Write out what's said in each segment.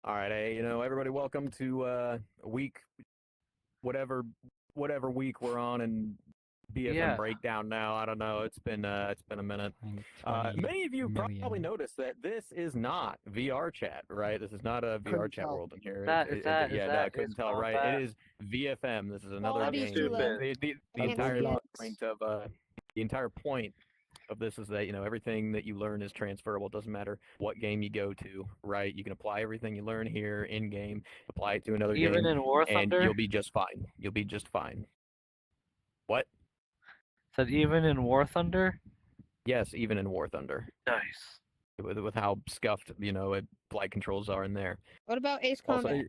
All right, hey, everybody, welcome to a week, whatever, whatever week we're on, in BFM Yeah. Breakdown now. I don't know. It's been a minute. Like 20 Many of you probably million. noticed that this is not VR chat, right? This is not a VR Couldn't chat tell. world in here. That is that is Yeah, no, I that couldn't is tell, right? It combat. is VFM. This is another Quality That's is game. too stupid. low. The I can't entire see it. point of the entire point of this is that everything that you learn is transferable. It doesn't matter what game you go to, right? You can apply everything you learn here in game, apply it to another Even game, in War and Thunder? you'll be just fine. You'll be just fine. What? Said even in War Thunder? Yes, even in War Thunder, Nice. with how scuffed flight controls are in there. What about Ace Also, Combat?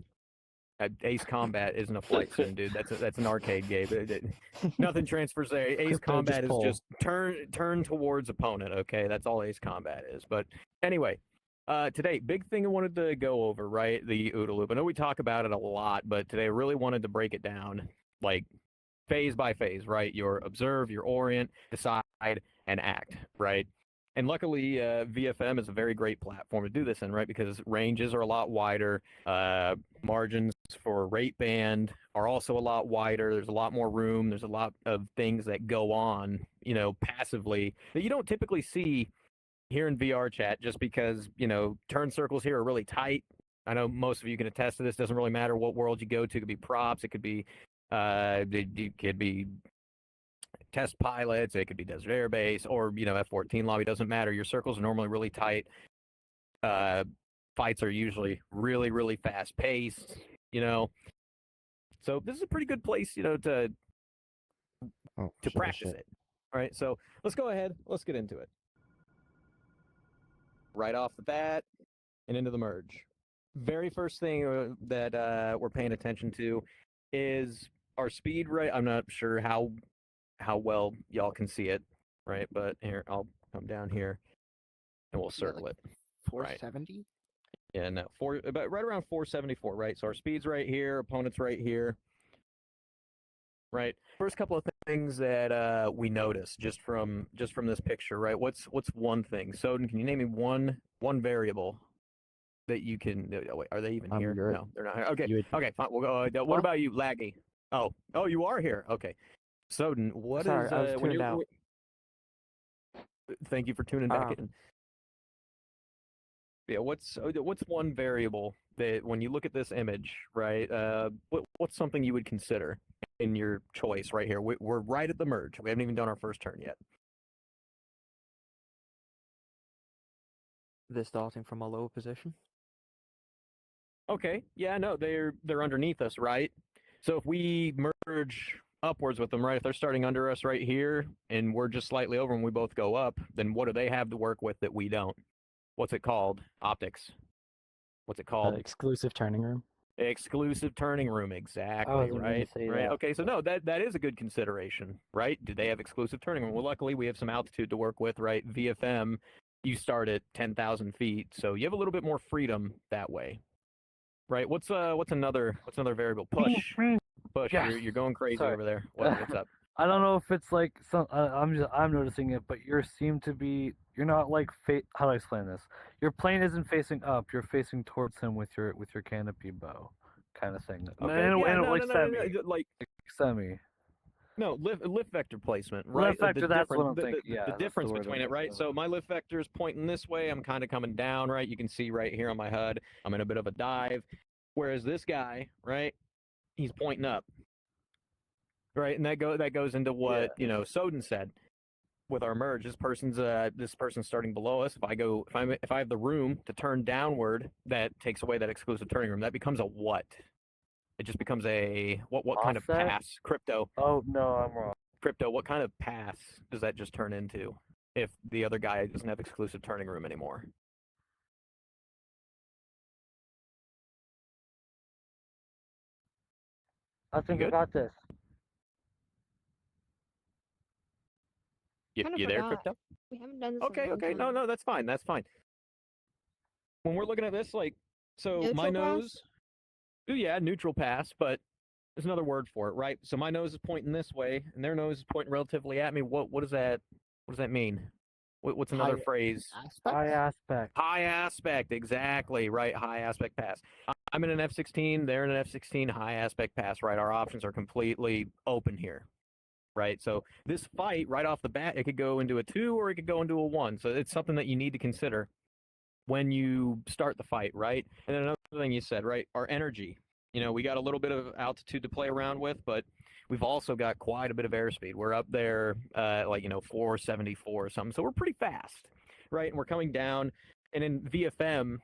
Ace Combat isn't a flight sim, dude. That's an arcade game. Nothing transfers there. Ace Crypto Combat just is pull. just turn towards opponent. Okay, that's all Ace Combat is. But anyway, today, big thing I wanted to go over, right? The OODA loop. I know we talk about it a lot, but today I really wanted to break it down, like phase by phase, right? Your observe, your orient, decide, and act, right? And luckily, VFM is a very great platform to do this in, right? Because ranges are a lot wider. Margins for rate band are also a lot wider. There's a lot more room. There's a lot of things that go on, passively that you don't typically see here in VR chat just because, turn circles here are really tight. I know most of you can attest to this. Doesn't really matter what world you go to. It could be props. It could be test pilots, it could be Desert Air Base, or F-14 lobby. Doesn't matter. Your circles are normally really tight. Fights are usually really, really fast paced. So this is a pretty good place, to practice it. All right, so let's go ahead. Let's get into it. Right off the bat and into the merge. Very first thing that we're paying attention to is our speed rate. I'm not sure how well y'all can see it, right? But here, I'll come down here and we'll circle it. 470? Yeah, no, about right around 474, right? So our speed's right here, opponent's right here, right? First couple of things that we noticed just from this picture, right? What's one thing? Soden, can you name me one variable that you can? Wait, are they even here? No, they're not here. Okay, okay, fine. We'll go. What about you, Laggy? Oh, you are here. Okay. Soden, what Sorry, is I was when tuned you're? out. Thank you for tuning back in. Yeah, what's one variable that when you look at this image, right? What's something you would consider in your choice right here? We're right at the merge. We haven't even done our first turn yet. They're starting from a lower position. Okay, yeah, no, they're underneath us, right? So if we merge upwards with them, right? If they're starting under us right here, and we're just slightly over, and we both go up, then what do they have to work with that we don't? What's it called? Optics. What's it called? Exclusive turning room. Exclusive turning room, exactly, was gonna right? say Right. that. Okay, so no, that is a good consideration, right? Do they have exclusive turning room? Well, luckily we have some altitude to work with, right? VFM, you start at 10,000 feet, so you have a little bit more freedom that way, right? What's another variable? Push. Yes. You're going crazy Sorry. over there. What's up? I don't know if it's like some. I'm noticing it, but you're not like how do I explain this? Your plane isn't facing up. You're facing towards him with your canopy bow, kind of thing. Okay, And, yeah, and no, like no, no, semi, no, like semi. no, lift vector placement, right? Lift vector. That's what I'm The thinking. Yeah, that's the difference word between I'm it, right? thinking So my lift vector is pointing this way. I'm kind of coming down, right? You can see right here on my HUD, I'm in a bit of a dive. Whereas this guy, right, he's pointing up, right? And that goes into what Soden said with our merge. This person's starting below us. If I have the room to turn downward, that takes away that exclusive turning room. That becomes a what? It just becomes a what kind of Offset? pass? Crypto. Oh no, I'm wrong. Crypto, what kind of pass does that just turn into if the other guy doesn't have exclusive turning room anymore? I think You I good? got this. You Kinda there, forgot. Crypto? We haven't done this in a Okay, long okay. time. No, that's fine. That's fine. When we're looking at this, like, so my Neutral nose, pass? yeah, neutral pass, but there's another word for it, right? So my nose is pointing this way, and their nose is pointing relatively at me. What does that mean? What's another phrase? High aspect. High aspect, exactly, right? High aspect pass. I'm in an F-16, they're in an F-16, high aspect pass, right? Our options are completely open here, right? So this fight, right off the bat, it could go into a 2 or it could go into a 1. So it's something that you need to consider when you start the fight, right? And then another thing you said, right? Our energy. We got a little bit of altitude to play around with, but we've also got quite a bit of airspeed. We're up there, 474 or something. So we're pretty fast, right? And we're coming down. And in VFM,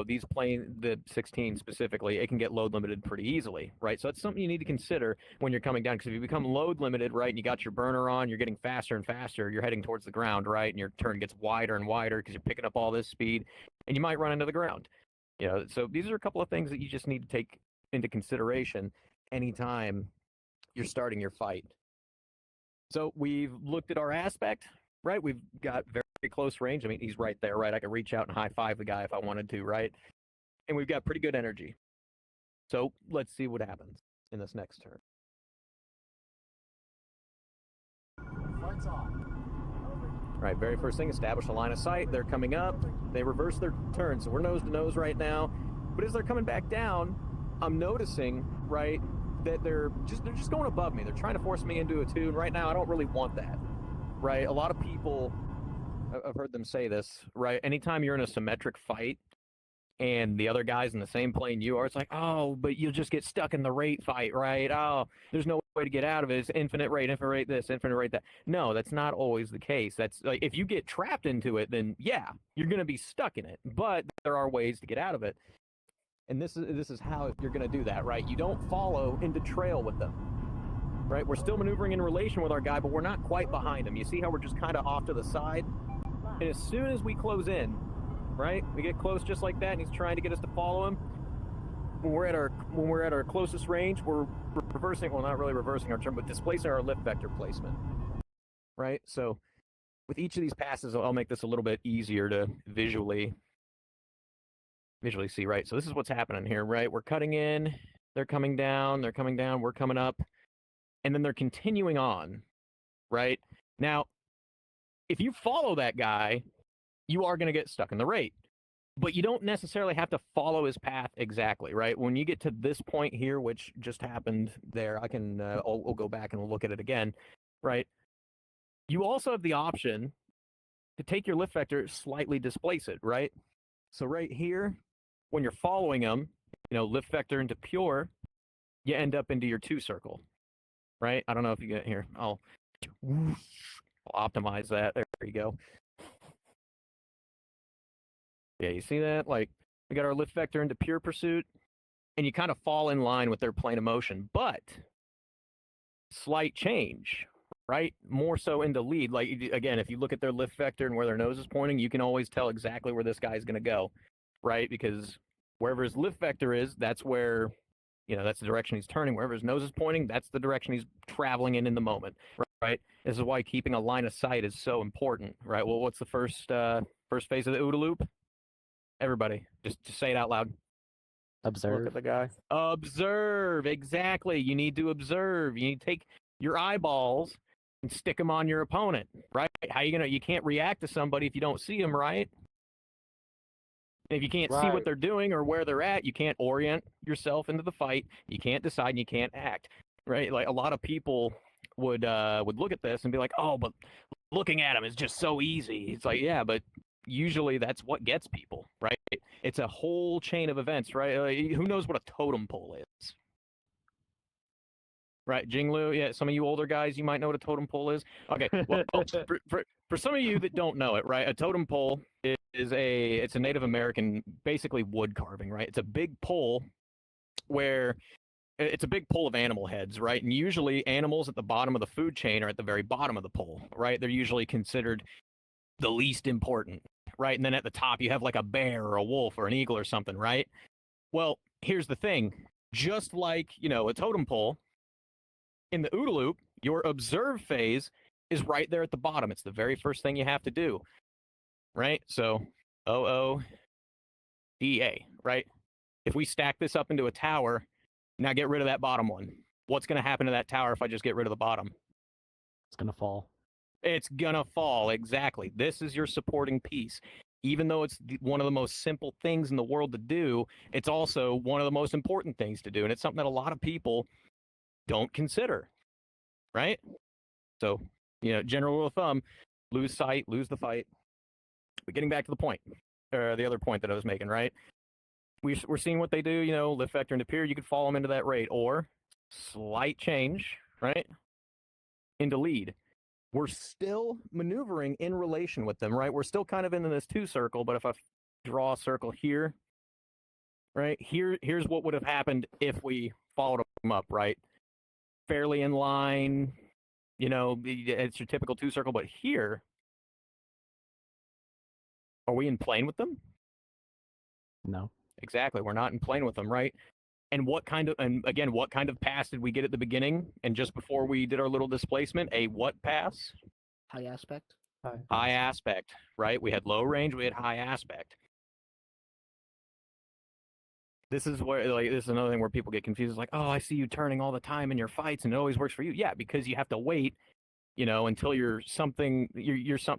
these planes, the 16 specifically, it can get load limited pretty easily, right? So that's something you need to consider when you're coming down. Because if you become load limited, right, and you got your burner on, you're getting faster and faster, you're heading towards the ground, right? And your turn gets wider and wider because you're picking up all this speed, and you might run into the ground. So these are a couple of things that you just need to take into consideration anytime you're starting your fight. So we've looked at our aspect, right? We've got very close range. I mean, he's right there, right? I could reach out and high five the guy if I wanted to, right? And we've got pretty good energy. So let's see what happens in this next turn. Fight's on. Right, very first thing, establish a line of sight. They're coming up. They reverse their turn, so we're nose to nose right now. But as they're coming back down, I'm noticing, right, that they're just going above me. They're trying to force me into a 2, and right now I don't really want that, right? A lot of people, I've heard them say this, right? Anytime you're in a symmetric fight and the other guy's in the same plane you are, it's like, oh, but you'll just get stuck in the rate fight, right? Oh, there's no way to get out of it. It's infinite rate this, infinite rate that. No, that's not always the case. That's like, if you get trapped into it, then yeah, you're going to be stuck in it. But there are ways to get out of it. And this is how you're going to do that, right? You don't follow into trail with them, right? We're still maneuvering in relation with our guy, but we're not quite behind him. You see how we're just kind of off to the side? And as soon as we close in, right, we get close just like that, and he's trying to get us to follow him. When we're at our closest range, we're reversing, well, not really reversing our turn, but displacing our lift vector placement, right? So with each of these passes, I'll make this a little bit easier to visually see, right? So this is what's happening here, right? We're cutting in, they're coming down, we're coming up, and then they're continuing on, right? Now, if you follow that guy, you are going to get stuck in the rate, but you don't necessarily have to follow his path exactly, right? When you get to this point here, which just happened there, I'll go back and we'll look at it again, right? You also have the option to take your lift vector, slightly displace it, right? So right here, when you're following him, lift vector into pure, you end up into your 2 circle, right? I don't know if you get here. I'll optimize that. There you go. Yeah, you see that? Like, we got our lift vector into pure pursuit, and you kind of fall in line with their plane of motion, but slight change, right? More so into lead. Like, again, if you look at their lift vector and where their nose is pointing, you can always tell exactly where this guy's going to go, right? Because wherever his lift vector is, that's where, that's the direction he's turning. Wherever his nose is pointing, that's the direction he's traveling in the moment, right? This is why keeping a line of sight is so important, right? Well, what's the first phase of the OODA loop? Everybody, just say it out loud. Observe. Look at the guy. Observe, exactly. You need to observe. You need to take your eyeballs and stick them on your opponent, right? You can't react to somebody if you don't see them, right? And if you can't see what they're doing or where they're at, you can't orient yourself into the fight. You can't decide and you can't act, right? Like, a lot of people would look at this and be like, oh, but looking at them is just so easy. It's like, yeah, but usually that's what gets people, right? It's a whole chain of events, right? Who knows what a totem pole is? Right, Jinglu, yeah, some of you older guys, you might know what a totem pole is. Okay, well, for some of you that don't know it, right, a totem pole it's a Native American, basically wood carving, right? It's a big pole where it's a big pole of animal heads, right? And usually animals at the bottom of the food chain are at the very bottom of the pole, right? They're usually considered the least important, right? And then at the top, you have like a bear or a wolf or an eagle or something, right? Well, here's the thing. Just like, a totem pole, in the OODA loop, your observe phase is right there at the bottom. It's the very first thing you have to do, right? So OODA, right? If we stack this up into a tower, now get rid of that bottom one. What's going to happen to that tower if I just get rid of the bottom? It's going to fall. It's gonna fall. Exactly. This is your supporting piece. Even though it's one of the most simple things in the world to do, it's also one of the most important things to do. And it's something that a lot of people don't consider, right? So, general rule of thumb, lose sight, lose the fight. But getting back to the point, or the other point that I was making, right? We're seeing what they do, lift vector into peer. You could follow them into that rate, or slight change, right, into lead. We're still maneuvering in relation with them, right? We're still kind of in this 2 circle, but if I draw a circle here, right, here's what would have happened if we followed them up, right? Fairly in line, it's your typical 2 circle, but here, are we in plane with them? No. Exactly, we're not in plane with them, right? And what kind of pass did we get at the beginning and just before we did our little displacement? A what pass? High aspect. High aspect, right? We had low range, we had high aspect. This is where, this is another thing where people get confused. It's like, oh, I see you turning all the time in your fights and it always works for you. Yeah, because you have to wait, until you're something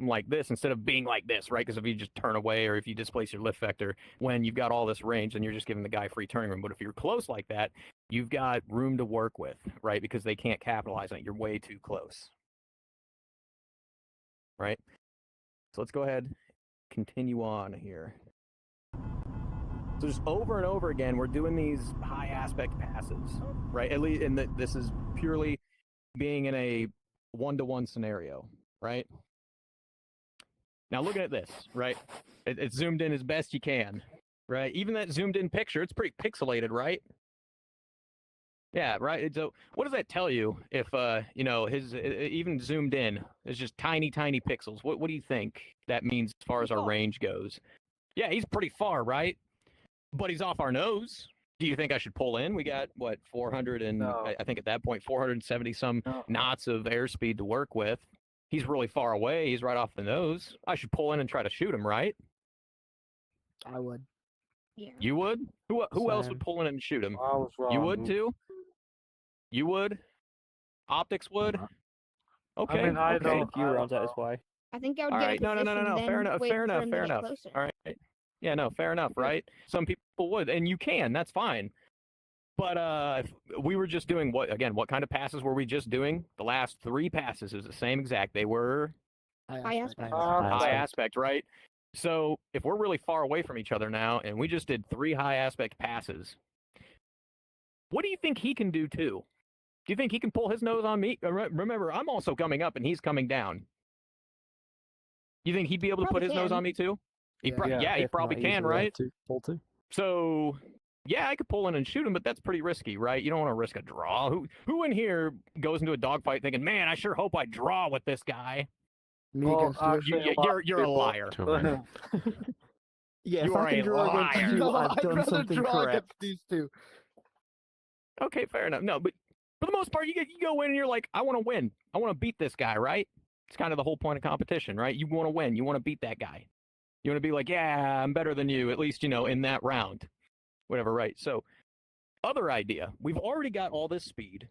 like this instead of being like this, right? Because if you just turn away or if you displace your lift vector when you've got all this range, then you're just giving the guy free turning room. But if you're close like that, you've got room to work with, right? Because they can't capitalize on it. You're way too close, right? So let's go ahead, continue on here. So just over and over again, we're doing these high aspect passes, right? At least, and this is purely being in a 1-to-1 scenario, right? Now looking at this, right? It's zoomed in as best you can, right? Even that zoomed in picture, it's pretty pixelated, right? Yeah, right. So what does that tell you if, his even zoomed in is just tiny, tiny pixels? What do you think that means as far as our range goes? Yeah, he's pretty far, right? But he's off our nose. Do you think I should pull in? We got, 400 and, No. I think at that point, 470 some knots of airspeed to work with. He's really far away. He's right off the nose. I should pull in and try to shoot him, right? I would. Yeah. You would? Who else Same. would pull in and shoot him? I was wrong. You would too? You would? Optics would? Okay. I mean, I okay. don't- A few rounds out is why. I think I would All get right. a No. position, then Fair enough. wait Fair for enough. him to Fair get enough. closer. All right. Yeah, no, fair enough, right? Some people would, and you can. That's fine. But if we were just doing what kind of passes were we just doing? The last 3 passes is the same exact. They were High aspect. high aspect, right? So if we're really far away from each other now, and we just did 3 high aspect passes, what do you think he can do too? Do you think he can pull his nose on me? Remember, I'm also coming up and he's coming down. You think he'd be able to put Probably his nose can. on me too? He If probably not can, easily, right? Pull two. So, yeah, I could pull in and shoot him, but that's pretty risky, right? You don't want to risk a draw. Who in here goes into a dogfight thinking, man, I sure hope I draw with this guy? Me Well, against you. actually, a lot of You're a people- liar. Yeah, You if are I can a draw against liar. you, No, I've I'd done rather something draw correct. against these two. Okay, fair enough. No, but for the most part, you go in and you're like, I want to win. I want to beat this guy, right? It's kind of the whole point of competition, right? You want to win. You want to beat that guy. You want to be like, yeah, I'm better than you, at least, in that round. Whatever, right? So, other idea. We've already got all this speed.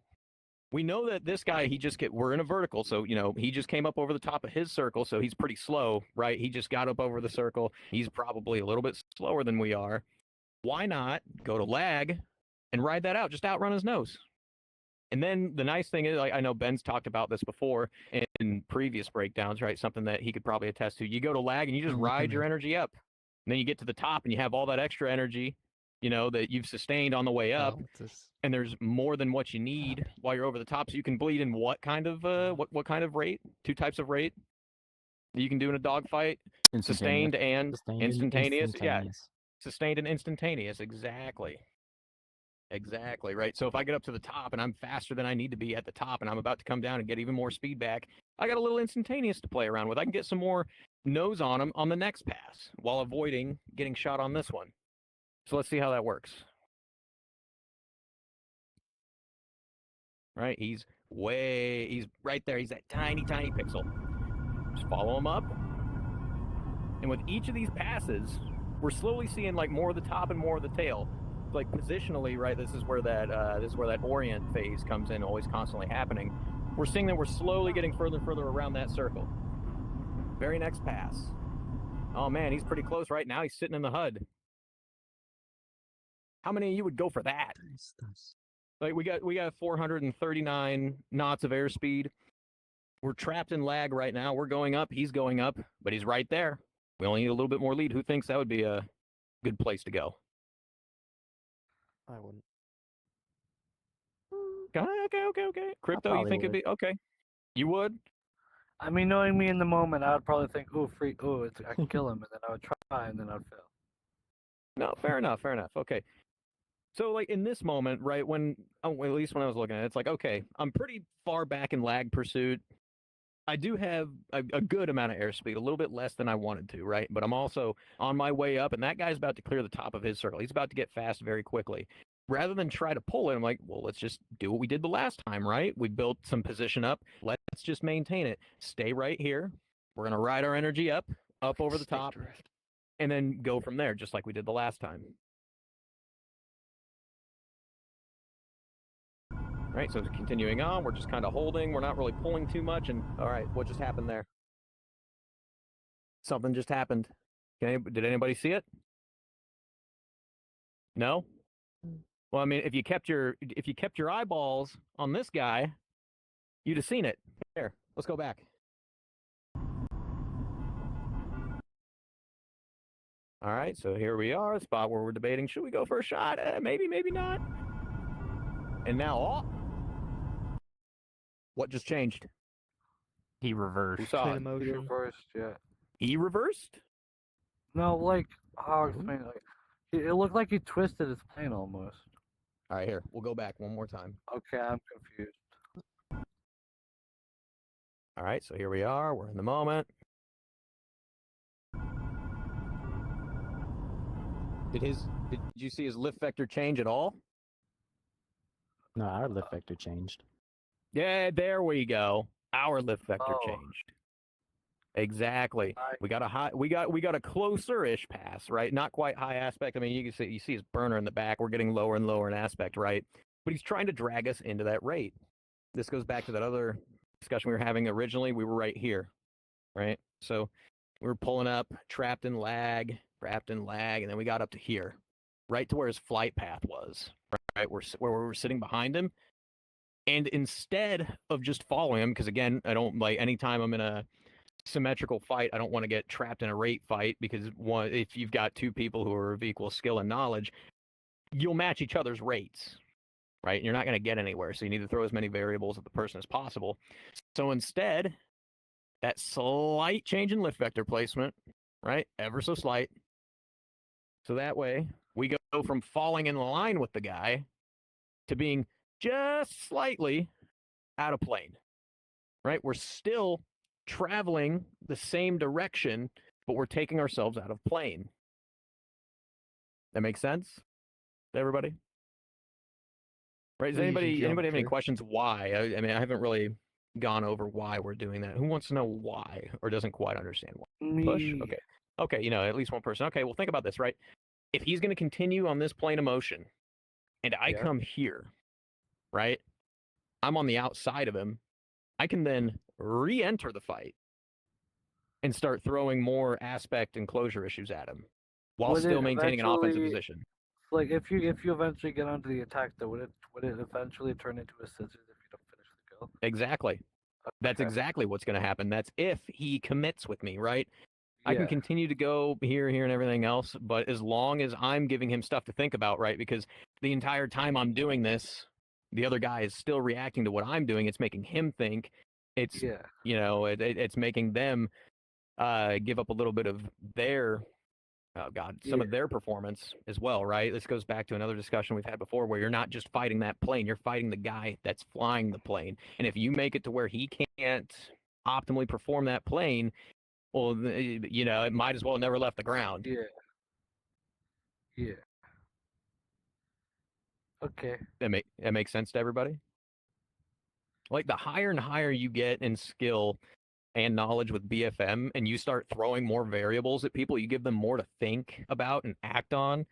We know that this guy, we're in a vertical, so, he just came up over the top of his circle, so he's pretty slow, right? He just got up over the circle. He's probably a little bit slower than we are. Why not go to lag and ride that out? Just outrun his nose. And then the nice thing is, I know Ben's talked about this before in previous breakdowns, right? Something that he could probably attest to. You go to lag and you just ride your energy up. And then you get to the top and you have all that extra energy, that you've sustained on the way up. And there's more than what you need while you're over the top. So you can bleed in what kind of rate? 2 types of rate that you can do in a dogfight. Sustained and instantaneous. Yeah, sustained and instantaneous. Exactly, right? So if I get up to the top and I'm faster than I need to be at the top and I'm about to come down and get even more speed back, I got a little instantaneous to play around with. I can get some more nose on him on the next pass while avoiding getting shot on this one. So let's see how that works. Right? He's right there. He's that tiny, tiny pixel. Just follow him up. And with each of these passes, we're slowly seeing like more of the top and more of the tail. Like positionally, right? This is where that orient phase comes in, always constantly happening. we're seeing that we're slowly getting further and further around that circle. Very next pass. Oh man, he's pretty close right now. He's sitting in the HUD. How many of you would go for that? Like we got 439 knots of airspeed. We're trapped in lag right now. We're going up. He's going up, but he's right there. We only need a little bit more lead. Who thinks that would be a good place to go? I wouldn't. Okay. Crypto, you probably think it'd be okay? You would? I mean, knowing me in the moment, I would probably think, "Oh, free! Oh, I can kill him," and then I would try, and then I'd fail. No, fair enough. Okay. So, like, in this moment, right, when, at least when I was looking at it, it's like, okay, I'm pretty far back in lag pursuit. I do have a good amount of airspeed, a little bit less than I wanted to, right? But I'm also on my way up, and that guy's about to clear the top of his circle. He's about to get fast very quickly. Rather than try to pull it, I'm like, well, let's just do what we did the last time, right? We built some position up. Let's just maintain it. Stay right here. We're going to ride our energy up over the top, and then go from there, just like we did the last time. Right, so continuing on, we're just kind of holding. We're not really pulling too much. And all right, what just happened there? Something just happened. Did anybody see it? No? Well, I mean, if you kept your eyeballs on this guy, you'd have seen it. Here, let's go back. All right, so here we are, spot where we're debating, should we go for a shot? Maybe, maybe not. And now, what just changed? He reversed. Who saw it? He reversed, yeah. He reversed? No, like how to explain it? Like, it looked like he twisted his plane almost. All right, here, we'll go back one more time. Okay, I'm confused. All right, so here we are. We're in the moment. Did you see his lift vector change at all? No, our lift vector changed. Yeah, there we go. Our lift vector Oh. changed. Exactly. We got a closer-ish pass, right? Not quite high aspect. I mean, you see his burner in the back. We're getting lower and lower in aspect, right? But he's trying to drag us into that rate. This goes back to that other discussion we were having originally. We were right here, right? So we were pulling up, trapped in lag, and then we got up to here, right to where his flight path was, right? Where we were sitting behind him. And instead of just following him, because again, I don't like anytime I'm in a symmetrical fight, I don't want to get trapped in a rate fight, because if you've got two people who are of equal skill and knowledge, you'll match each other's rates, right? And you're not going to get anywhere. So you need to throw as many variables at the person as possible. So instead, that slight change in lift vector placement, right? Ever so slight. So that way we go from falling in line with the guy to being just slightly out of plane, right? We're still traveling the same direction, but we're taking ourselves out of plane. That makes sense to everybody? Right? Does anybody have any questions why? I mean, I haven't really gone over why we're doing that. Who wants to know why or doesn't quite understand why? Me. Push? Okay, at least one person. Okay, well, think about this, right? If he's going to continue on this plane of motion and I come here, right? I'm on the outside of him. I can then re-enter the fight and start throwing more aspect and closure issues at him while still maintaining an offensive position. Like if you eventually get onto the attack, though, would it eventually turn into a scissors if you don't finish the kill? Exactly. That's exactly what's going to happen. That's if he commits with me, right? I can continue to go here, and everything else, but as long as I'm giving him stuff to think about, right? Because the entire time I'm doing this, the other guy is still reacting to what I'm doing. It's making him think. It's it's making them give up a little bit of their some of their performance as well, right? This goes back to another discussion we've had before, where you're not just fighting that plane, you're fighting the guy that's flying the plane. And if you make it to where he can't optimally perform that plane, well, it might as well never left the ground. Yeah. Okay. That makes sense to everybody? Like, the higher and higher you get in skill and knowledge with BFM, and you start throwing more variables at people, you give them more to think about and act on,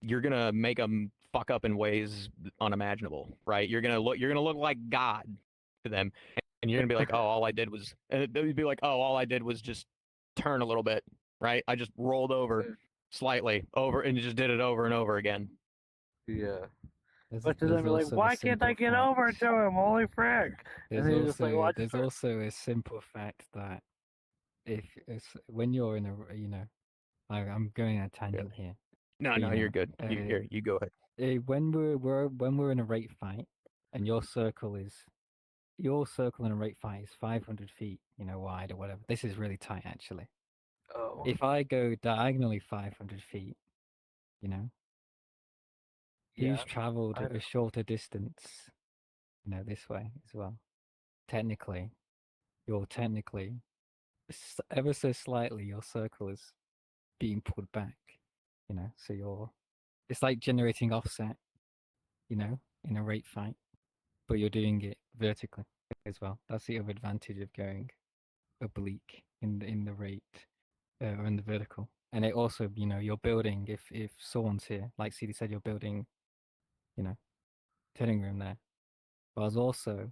you're gonna make them fuck up in ways unimaginable, right? You're gonna look like God to them, and you're gonna be like, oh, all I did was, and they'd be like, oh, all I did was just turn a little bit, right? I just rolled over slightly over and just did it over and over again. Yeah. There's, But to them, there's you're like, also the why can't I simple get over fact- to him? Holy frick! There's And then you're just like, also well, there's also a simple fact that if it's when you're in a I'm going on a tangent here. No, But, no, you you're know, good. You go ahead. When we're in a rate fight, and your circle in a rate fight is 500 feet, wide or whatever. This is really tight, actually. oh, If I go diagonally 500 feet, yeah. he's traveled I a shorter distance, this way as well. Technically, ever so slightly, your circle is being pulled back, so it's like generating offset, in a rate fight, but you're doing it vertically as well. That's the other advantage of going oblique in the rate or in the vertical. And it also, you're building, if someone's here, like CD said, you're building, turning room there. But I was also,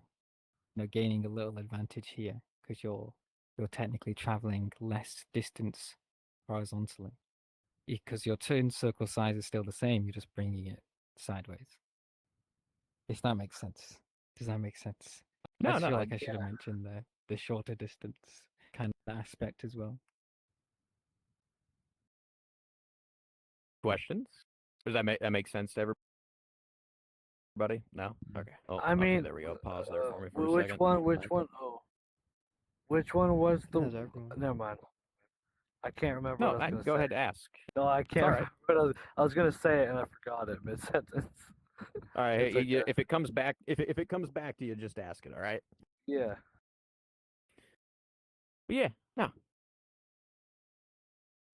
gaining a little advantage here because you're technically traveling less distance horizontally. Because your turn circle size is still the same, you're just bringing it sideways. If that makes sense. Does that make sense? I No, just no, feel like I should have mentioned the shorter distance kind of aspect as well. questions. Does that make sense to everybody? No. Okay. Oh, I okay, mean, there we go. Pause there for me for a which second. one? Which one? Oh, which one was the? That's everyone. Never mind. I can't remember No, what I was going to go say. ahead and ask. No, I can't. all right. Remember I was going to say it and I forgot it mid sentence. All right. It's okay. If it comes back, if it comes back to you, just ask it. All right. Yeah. But yeah. No.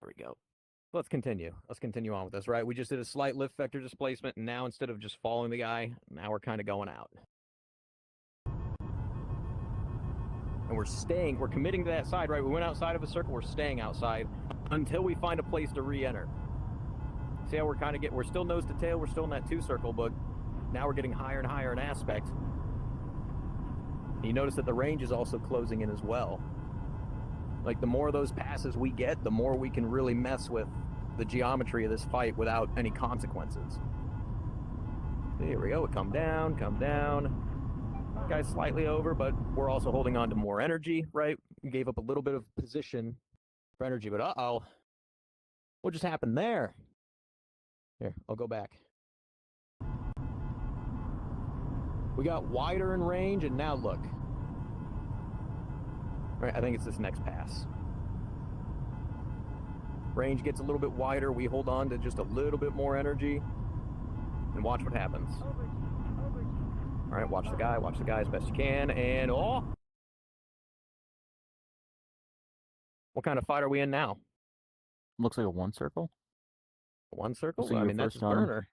There we go. Let's continue. Let's continue on with this. Right. We just did a slight lift vector displacement, and now instead of just following the guy, now we're kind of going out. And we're staying. We're committing to that side. Right. We went outside of a circle. We're staying outside until we find a place to re-enter. See how we're kind of we're still nose to tail, we're still in that 2 circle, but now we're getting higher and higher in aspect. And you notice that the range is also closing in as well. Like the more of those passes we get, the more we can really mess with the geometry of this fight without any consequences. Here we go, come down, come down. Guy's slightly over, but we're also holding on to more energy, right? We gave up a little bit of position for energy, but uh-oh. What just happened there? Here, I'll go back. We got wider in range, and now look. All right, I think it's this next pass. Range gets a little bit wider. We hold on to just a little bit more energy, and watch what happens. All right, watch the guy as best you can, and oh! What kind of fight are we in now? Looks like a 1 circle. 1 circle? So I you mean, that's his reversed on him. burner.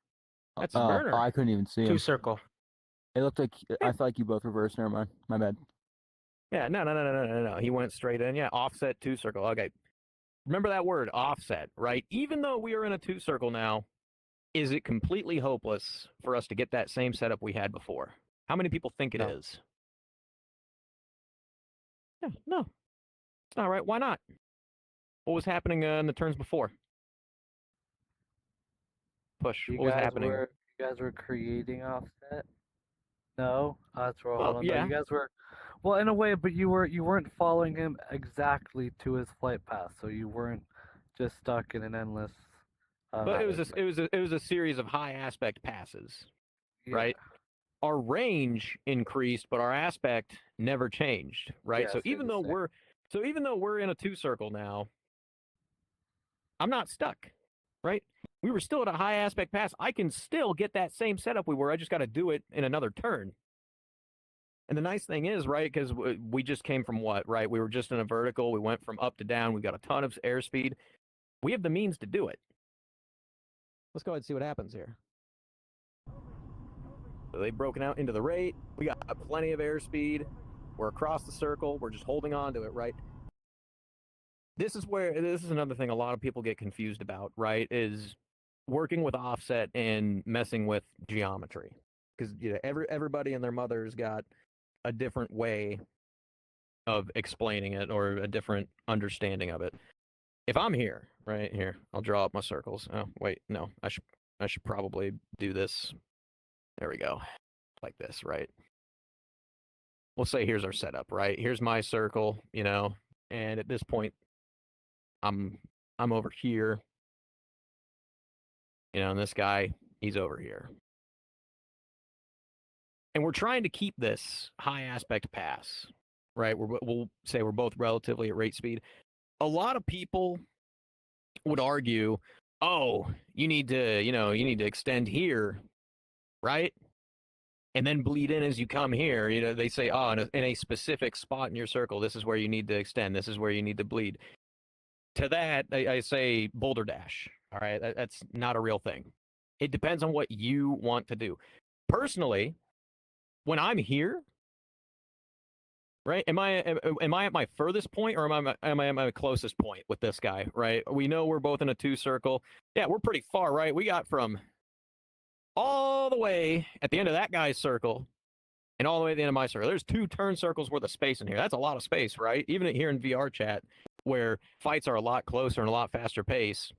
That's his burner. I couldn't even see 2 him. circle. It looked like I felt like you both reversed. Never mind. My bad. Yeah, no. He went straight in. Yeah, offset 2 circle. Okay. Remember that word, offset, right? Even though we are in a 2 circle now, is it completely hopeless for us to get that same setup we had before? How many people think it is? Yeah, no. It's not right. Why not? What was happening in the turns before? Push. What was happening? You guys were creating offset? No? That's where Well, hold on. yeah. No, you guys were well in a way, but you weren't following him exactly to his flight path, so you weren't just stuck in an endless But it was a series of high aspect passes, yeah. right? Our range increased, but our aspect never changed, right? Yeah, so stayed even the though we're in a 2 circle now, I'm not stuck, right? We were still at a high aspect pass. I can still get that same setup we were. I just got to do it in another turn. And the nice thing is, right, because we just came from what, right? We were just in a vertical. We went from up to down. We got a ton of airspeed. We have the means to do it. Let's go ahead and see what happens here. So they've broken out into the rate. We got plenty of airspeed. We're across the circle. We're just holding on to it, right? This is another thing a lot of people get confused about, right? Is working with offset and messing with geometry. Because everybody and their mother's got a different way of explaining it or a different understanding of it. If I'm here, right here, I'll draw up my circles. Oh, wait, no, I should probably do this. There we go. Like this, right? We'll say here's our setup, right? Here's my circle, you know, and at this point, I'm over here, you know, and this guy, he's over here. And we're trying to keep this high aspect pass, right? We'll say we're both relatively at rate speed. A lot of people would argue, oh, you need to extend here, right? And then bleed in as you come here. You know, they say, oh, in a specific spot in your circle, this is where you need to extend. This is where you need to bleed. To that, I say boulder dash. All right, that's not a real thing. It depends on what you want to do. Personally, when I'm here, right? Am I at my furthest point, or am I at my closest point with this guy? Right? We know we're both in a 2 circle. Yeah, we're pretty far, right? We got from all the way at the end of that guy's circle and all the way at the end of my circle. There's 2 turn circles worth of space in here. That's a lot of space, right? Even here in VR chat, where fights are a lot closer and a lot faster pace,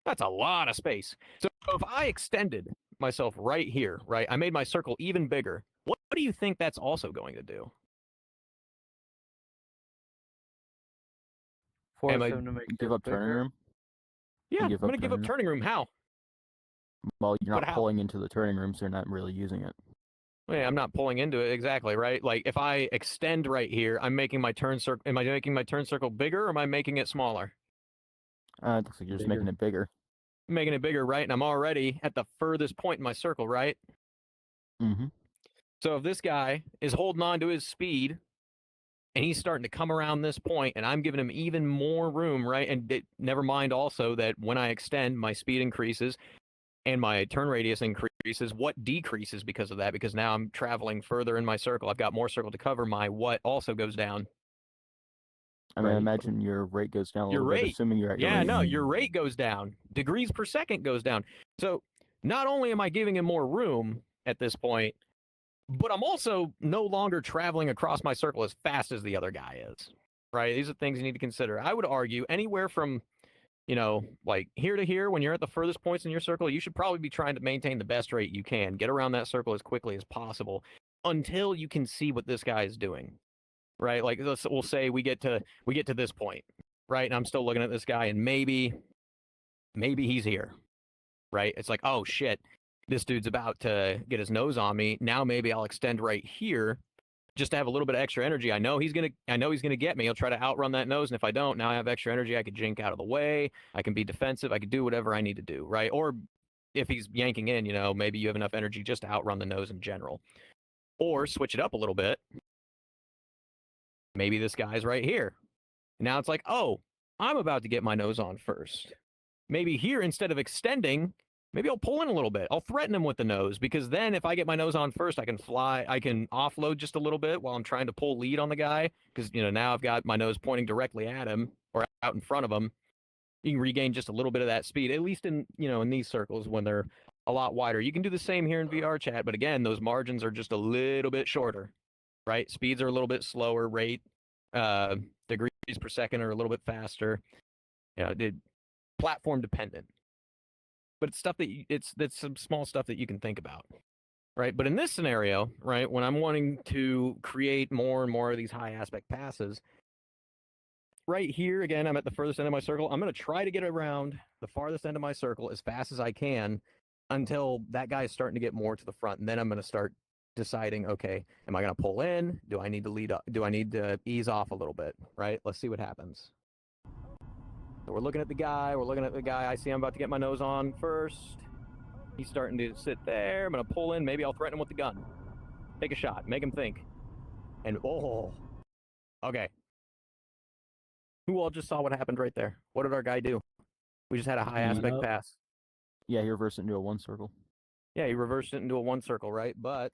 that's a lot of space. So if I extended myself right here, right, I made my circle even bigger, what do you think that's also going to do? Force Am I- him to make Give it up turning bigger. room. Yeah, I'm give up going to give up turning room? turning room. How? Well, you're But not how? pulling into the turning room, so you're not really using it. Well, yeah, I'm not pulling into it exactly, right? Like if I extend right here, I'm making my turn circle. Am I making my turn circle bigger, or am I making it smaller? It looks like you're just making it bigger. I'm making it bigger, right? And I'm already at the furthest point in my circle, right? Mm-hmm. So if this guy is holding on to his speed and he's starting to come around this point and I'm giving him even more room, right? And never mind also that when I extend, my speed increases and my turn radius increases. What decreases because of that? Because now I'm traveling further in my circle. I've got more circle to cover. My what also goes down. I mean, Right. imagine your rate goes down a Your little bit, rate. assuming you're at your Yeah, rate. no, your rate goes down. Degrees per second goes down. So not only am I giving him more room at this point, but I'm also no longer traveling across my circle as fast as the other guy is, right? These are things you need to consider. I would argue anywhere from, you know, like here to here, when you're at the furthest points in your circle, you should probably be trying to maintain the best rate you can. Get around that circle as quickly as possible until you can see what this guy is doing, right? Like we'll say we get to this point, right? And I'm still looking at this guy, and maybe he's here, right? It's like, oh shit, this dude's about to get his nose on me. Now maybe I'll extend right here just to have a little bit of extra energy. I know he's gonna get me. He'll try to outrun that nose, and if I don't, now I have extra energy. I could jink out of the way. I can be defensive. I could do whatever I need to do, right? Or if he's yanking in, you know, maybe you have enough energy just to outrun the nose in general. Or switch it up a little bit. Maybe this guy's right here. Now it's like, oh, I'm about to get my nose on first. Maybe here, instead of extending, maybe I'll pull in a little bit. I'll threaten him with the nose, because then if I get my nose on first, I can offload just a little bit while I'm trying to pull lead on the guy, because, you know, now I've got my nose pointing directly at him or out in front of him. You can regain just a little bit of that speed, at least in these circles when they're a lot wider. You can do the same here in VR chat, but again, those margins are just a little bit shorter, right? Speeds are a little bit slower, rate, degrees per second are a little bit faster. You know, platform dependent. But it's stuff that's some small stuff that you can think about, right? But in this scenario, right, when I'm wanting to create more and more of these high aspect passes, right here, again, I'm at the furthest end of my circle. I'm going to try to get around the farthest end of my circle as fast as I can until that guy is starting to get more to the front. And then I'm going to start deciding, okay, am I going to pull in? Do I need to lead up? Do I need to ease off a little bit, right? Let's see what happens. So we're looking at the guy. I see I'm about to get my nose on first. He's starting to sit there. I'm going to pull in. Maybe I'll threaten him with the gun. Take a shot. Make him think. And, oh. Okay. Who all just saw what happened right there? What did our guy do? We just had a high aspect Yep. pass. Yeah, he reversed it into a 1 circle. Yeah, he reversed it into a 1 circle, right? But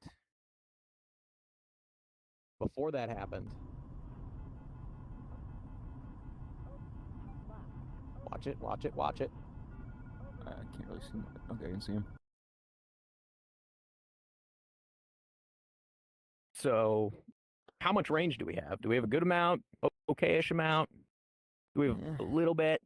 before that happened, watch it. I can't really see him. Okay, I can see him. So how much range do we have? Do we have a good amount? Okay-ish amount? Do we have a little bit?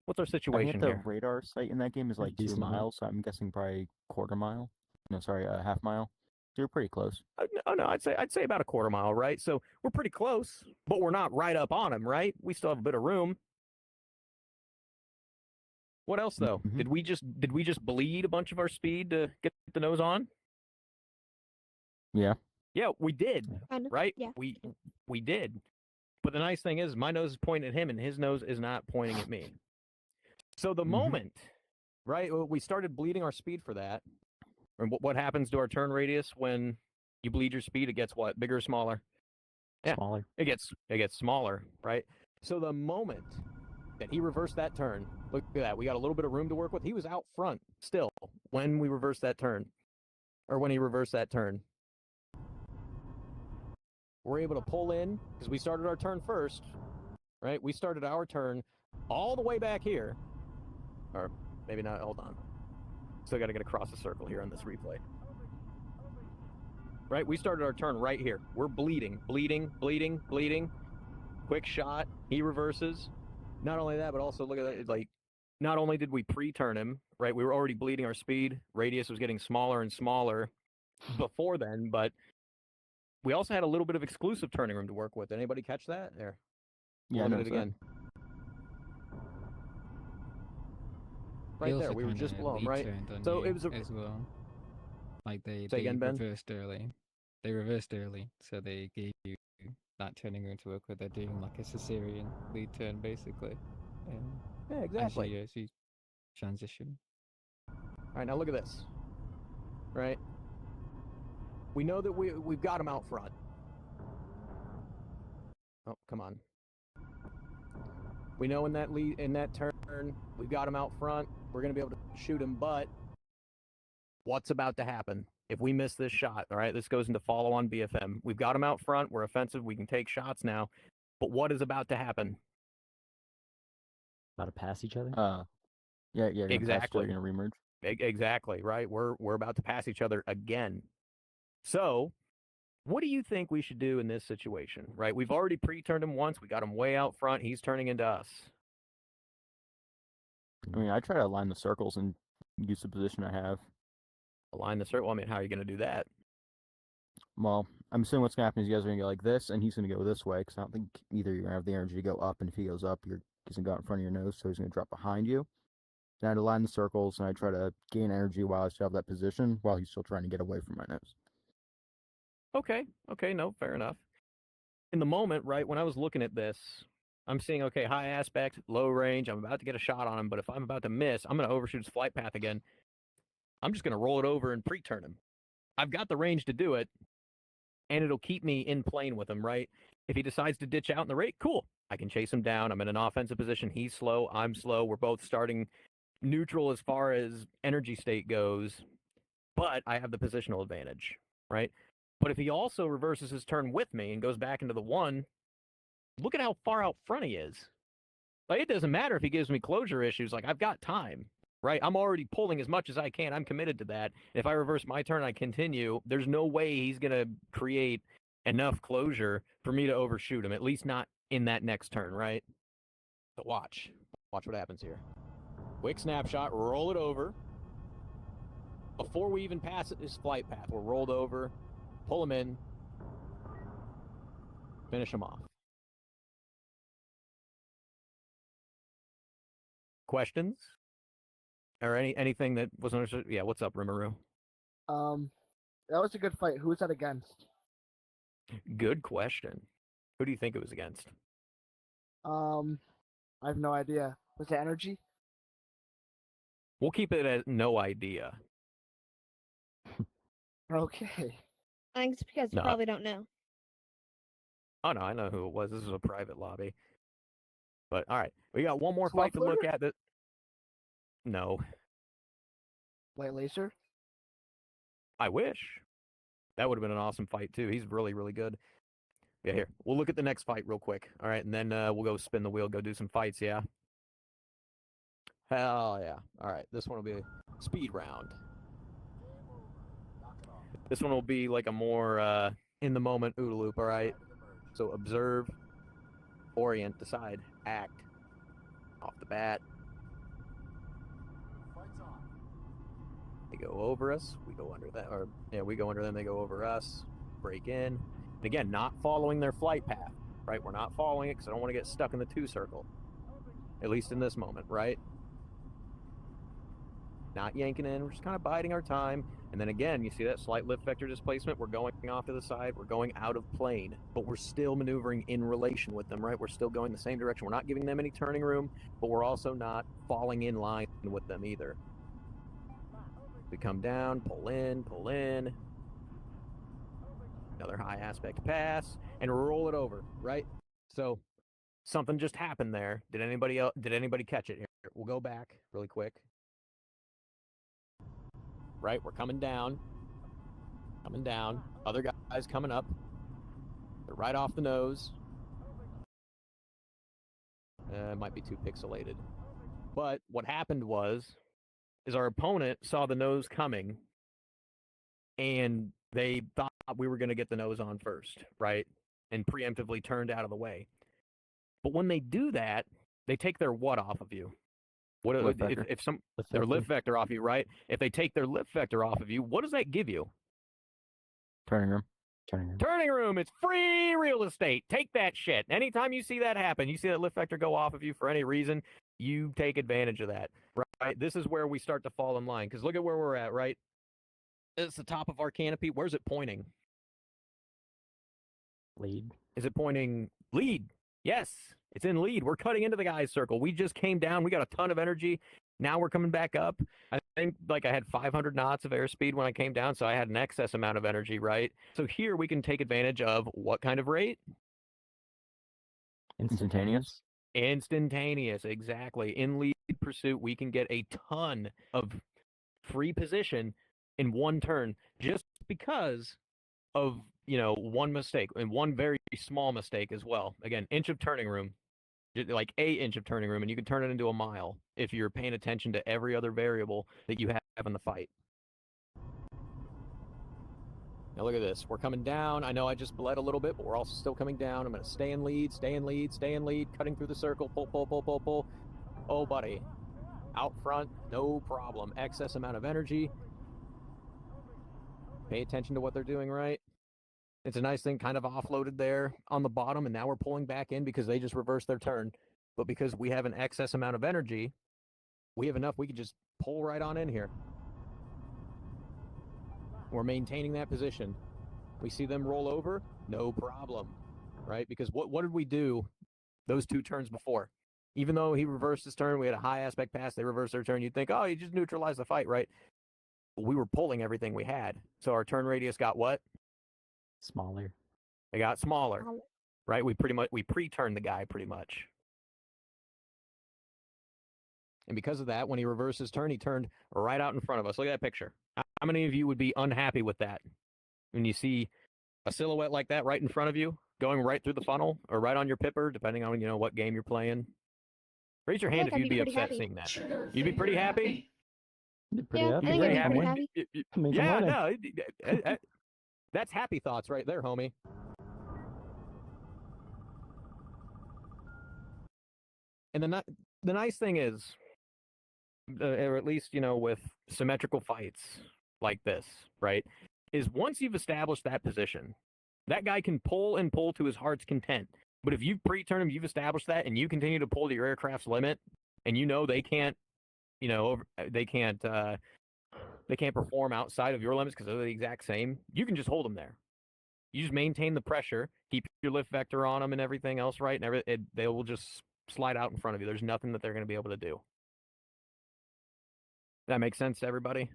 What's our I think situation the here? radar site in that game is like 2 decent amount. miles, so I'm guessing probably quarter mile. No, sorry, a half mile. So you're pretty close. Oh no, I'd say about a quarter mile, right? So we're pretty close, but we're not right up on him, right? We still have a bit of room. What else though? Mhm. Did we just bleed a bunch of our speed to get the nose on? Yeah. Yeah, we did, Kind of. right? Yeah. We did. But the nice thing is my nose is pointing at him and his nose is not pointing at me. So the moment, right, we started bleeding our speed for that. And what happens to our turn radius when you bleed your speed? It gets what? Bigger or smaller? Yeah. Smaller. It gets smaller, right? So the moment that he reversed that turn, look at that. We got a little bit of room to work with. He was out front still when we reversed that turn. Or when he reversed that turn. We're able to pull in because we started our turn first, right? We started our turn all the way back here. Or maybe not, hold on. Still got to get across the circle here on this replay. Right, we started our turn right here. We're bleeding. Quick shot, he reverses. Not only that, but also look at that, like, not only did we pre-turn him, right, we were already bleeding our speed. Radius was getting smaller and smaller before then, but we also had a little bit of exclusive turning room to work with. Did anybody catch that? There. Yeah, Look I at it noticed that. again. Right there, we were just below him, right? So it was a... as well. Like they again, Ben? reversed early. They reversed early, so they gave you that turning room to work with. They're doing like a Caesarean lead turn, basically. Yeah, exactly. As you transition. All right, now look at this. Right? We know that we've got him out front. Oh, come on. We know in that turn, we've got him out front. We're going to be able to shoot him, but what's about to happen if we miss this shot? All right, this goes into follow-on BFM. We've got him out front. We're offensive. We can take shots now. But what is about to happen? About to pass each other? Yeah, you're gonna pass each Exactly. other, you're gonna remerge. Exactly, right? We're about to pass each other again. So, what do you think we should do in this situation, right? We've already pre-turned him once. We got him way out front. He's turning into us. I mean, I try to align the circles and use the position I have. Align the circle. I mean, how are you going to do that? Well, I'm assuming what's going to happen is you guys are going to go like this, and he's going to go this way, because I don't think either you're going to have the energy to go up, and if he goes up, he's going to go out in front of your nose, so he's going to drop behind you. And I'd align the circles, and I try to gain energy while I still have that position, while he's still trying to get away from my nose. Okay, no, fair enough. In the moment, right, when I was looking at this, I'm seeing, okay, high aspect, low range. I'm about to get a shot on him, but if I'm about to miss, I'm going to overshoot his flight path again. I'm just going to roll it over and pre-turn him. I've got the range to do it, and it'll keep me in plane with him, right? If he decides to ditch out in the rate, cool. I can chase him down. I'm in an offensive position. He's slow. I'm slow. We're both starting neutral as far as energy state goes, but I have the positional advantage, right? But if he also reverses his turn with me and goes back into the one, look at how far out front he is. Like, it doesn't matter if he gives me closure issues. Like, I've got time, right? I'm already pulling as much as I can. I'm committed to that. If I reverse my turn, I continue. There's no way he's going to create enough closure for me to overshoot him, at least not in that next turn, right? So watch what happens here. Quick snapshot, roll it over. Before we even pass his flight path, we're rolled over, pull him in, finish him off. Questions? Or anything that wasn't understood? Yeah, what's up, Rimuru? That was a good fight. Who was that against? Good question. Who do you think it was against? I have no idea. Was it Energy? We'll keep it at no idea. Okay. I think it's because you No. probably don't know. Oh, no, I know who it was. This is a private lobby. But, all right. We got one more fight to look at. No. White Laser? I wish. That would have been an awesome fight, too. He's really, really good. Yeah, here. We'll look at the next fight real quick. All right, and then we'll go spin the wheel, go do some fights, yeah? Hell yeah. All right, this one will be a speed round. This one will be like a more in the moment OODA loop, all right? So observe, orient, decide, act. Off the bat. Fights on. They go over us, we go under them, or yeah, we go under them, they go over us, break in. And again, not following their flight path, right? We're not following it because I don't want to get stuck in the 2 circle. At least in this moment, right? Not yanking in, we're just kind of biding our time. And then again, you see that slight lift vector displacement? We're going off to the side, we're going out of plane, but we're still maneuvering in relation with them, right? We're still going the same direction. We're not giving them any turning room, but we're also not falling in line with them either. We come down, pull in, another high aspect pass, and roll it over, right? So something just happened there. Did anybody catch it here? We'll go back really quick. Right, we're coming down. Other guys coming up. They're right off the nose. It might be too pixelated. But what happened is our opponent saw the nose coming, and they thought we were going to get the nose on first, right? And preemptively turned out of the way. But when they do that, they take their what off of you? What if their lift vector off you, right? If they take their lift vector off of you, what does that give you? Turning room. Turning room. It's free real estate. Take that shit. Anytime you see that happen, you see that lift vector go off of you for any reason, you take advantage of that, right? This is where we start to fall in line, because look at where we're at, right? It's the top of our canopy. Where's it pointing? Lead. Is it pointing lead? Yes, it's in lead. We're cutting into the guy's circle. We just came down. We got a ton of energy. Now we're coming back up. I think like I had 500 knots of airspeed when I came down, so I had an excess amount of energy, right? So here we can take advantage of what kind of rate? Instantaneous. Instantaneous, exactly. In lead pursuit, we can get a ton of free position in one turn just because of, one mistake, and one very small mistake as well. Again, inch of turning room, like a inch of turning room, and you can turn it into a mile if you're paying attention to every other variable that you have in the fight. Now look at this. We're coming down. I know I just bled a little bit, but we're also still coming down. I'm going to stay in lead, cutting through the circle, pull. Oh, buddy. Out front, no problem. Excess amount of energy. Pay attention to what they're doing, right? It's a nice thing, kind of offloaded there on the bottom, and now we're pulling back in because they just reversed their turn. But because we have an excess amount of energy, we have enough, we can just pull right on in here. We're maintaining that position. We see them roll over, no problem, right? Because what did we do those 2 turns before? Even though he reversed his turn, we had a high aspect pass, they reversed their turn, you'd think, oh, he just neutralized the fight, right? We were pulling everything we had. So our turn radius got what? Smaller. They got smaller, right? We pre-turned the guy pretty much. And because of that, when he reversed his turn, he turned right out in front of us. Look at that picture. How many of you would be unhappy with that? When you see a silhouette like that right in front of you, going right through the funnel, or right on your pipper, depending on, what game you're playing. Raise your hand if you'd be upset seeing that. You'd be pretty happy? Pretty Yeah, happy. I think I'd be I'm pretty winning. happy. I'm Yeah, winning. no, that's happy thoughts right there, homie. And the nice thing is, or at least, with symmetrical fights like this, right, is once you've established that position, that guy can pull and pull to his heart's content. But if you've pre-turned him, you've established that, and you continue to pull to your aircraft's limit, and they can't, they can't perform outside of your limits because they're the exact same, you can just hold them there. You just maintain the pressure, keep your lift vector on them and everything else right, and they will just slide out in front of you. There's nothing that they're going to be able to do. That makes sense to everybody?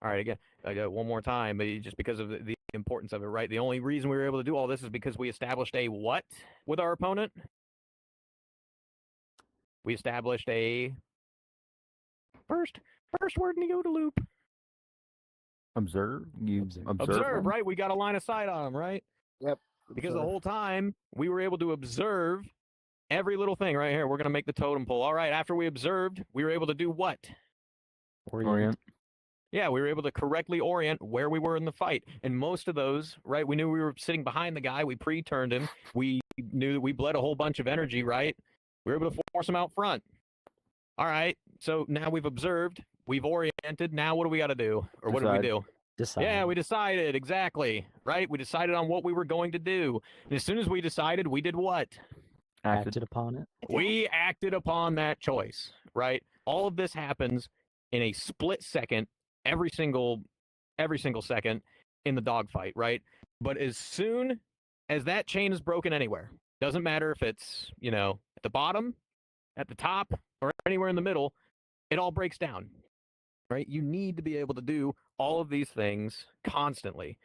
All right, again, I got one more time, but just because of the importance of it, right? The only reason we were able to do all this is because we established a what with our opponent? We established a first word in the OODA loop. Observe. You Observe, them? right? We got a line of sight on them, right? Yep. Because the whole time we were able to observe every little thing right here. We're going to make the totem pole. All right, after we observed, we were able to do what? Orient. Yeah, we were able to correctly orient where we were in the fight. And most of those, right, we knew we were sitting behind the guy. We pre-turned him. We knew that we bled a whole bunch of energy, right? We were able to force him out front. All right, so now we've observed. We've oriented. Now what do we got to do? Or what did we Decide. do? Decide. Yeah, we decided. Exactly. Right? We decided on what we were going to do. And as soon as we decided, we did what? acted upon it. We acted upon that choice, right? All of this happens in a split second, every single second in the dogfight, right? But as soon as that chain is broken anywhere, doesn't matter if it's, at the bottom, at the top, or anywhere in the middle, it all breaks down, right? You need to be able to do all of these things constantly,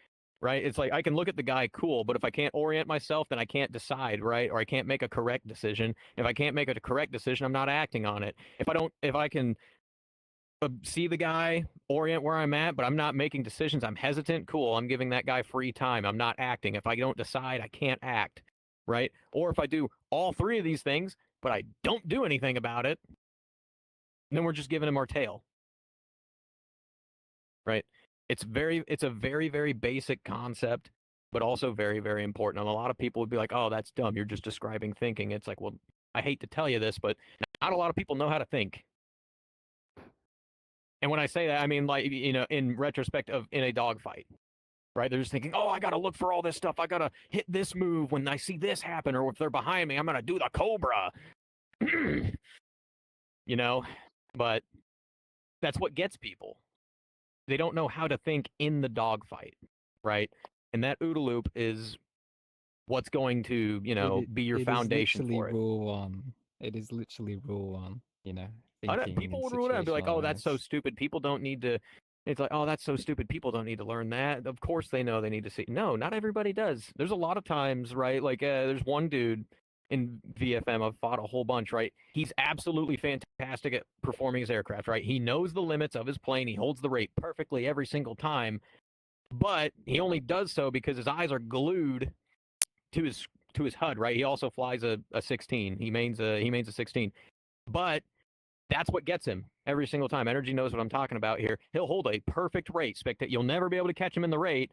right? It's like I can look at the guy, cool, but if I can't orient myself, then I can't decide, right? Or I can't make a correct decision. If I can't make a correct decision, I'm not acting on it. If I can see the guy, orient where I'm at, but I'm not making decisions, I'm hesitant, cool, I'm giving that guy free time. I'm not acting. If I don't decide, I can't act, right? Or if I do all three of these things, but I don't do anything about it, then we're just giving him our tail, right? It's a very, very basic concept, but also very, very important. And a lot of people would be like, oh, that's dumb. You're just describing thinking. It's like, well, I hate to tell you this, but not a lot of people know how to think. And when I say that, I mean, like, in retrospect of in a dogfight, right? They're just thinking, oh, I got to look for all this stuff. I got to hit this move when I see this happen, or if they're behind me, I'm going to do the cobra, but that's what gets people. They don't know how to think in the dogfight, right? And that OODA loop is what's going to, be your foundation for it. Rule one. It is literally rule one, People would rule it out and be like, oh, that's so stupid. People don't need to. It's like, oh, that's so stupid. People don't need to learn that. Of course they know they need to see. No, not everybody does. There's a lot of times, right? Like, there's one dude in VFM, I've fought a whole bunch, right? He's absolutely fantastic at performing his aircraft, right? He knows the limits of his plane. He holds the rate perfectly every single time, but he only does so because his eyes are glued to his HUD, right? He also flies a 16. He mains a 16, but that's what gets him every single time. Energy knows what I'm talking about here. He'll hold a perfect rate. You'll never be able to catch him in the rate,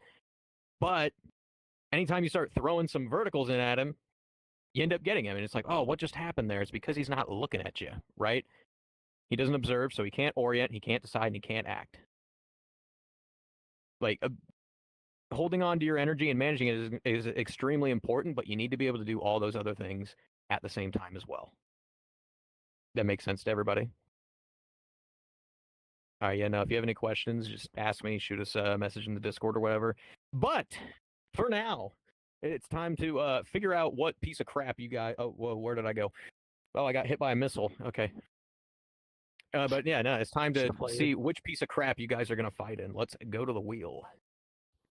but anytime you start throwing some verticals in at him, you end up getting him. And it's like, oh, what just happened there? It's because he's not looking at you, right? He doesn't observe, so he can't orient, he can't decide, and he can't act. Like, holding on to your energy and managing it is extremely important, but you need to be able to do all those other things at the same time as well. That makes sense to everybody? All right, yeah, no, if you have any questions, just ask me, shoot us a message in the Discord or whatever. But for now, it's time to figure out what piece of crap you guys... Oh, whoa, where did I go? Oh, I got hit by a missile. Okay. But yeah, no, it's time to see which piece of crap you guys are going to fight in. Let's go to the wheel.